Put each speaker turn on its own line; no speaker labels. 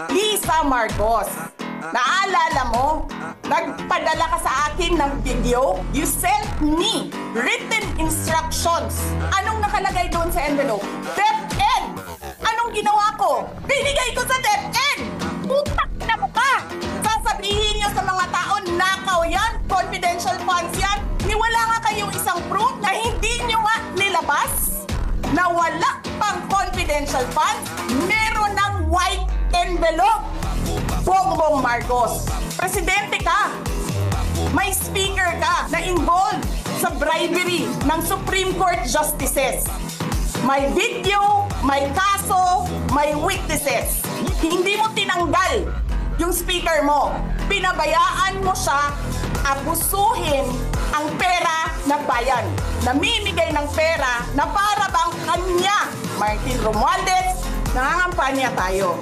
Lisa Marcos, naalala mo? Nagpadala ka sa akin ng video. You sent me written instructions. Anong nakalagay doon sa envelope? DepEd! Anong ginawa ko? Binigay ko sa DepEd! Putak na mo ka! Sasabihin niyo sa mga tao, nakaw yan, confidential funds yan. Niwala nga kayong isang proof na hindi niyo nga nilabas na wala pang confidential funds, meron ng white envelope. Bongbong Marcos, presidente ka. May speaker ka na involved sa bribery ng Supreme Court justices. May video, may kaso, may witnesses. Hindi mo tinanggal yung speaker mo. Pinabayaan mo siya abusuhin ang pera ng bayan. Namimigay ng pera na para bang kanya, Martin Romualdez, nangangampanya tayo.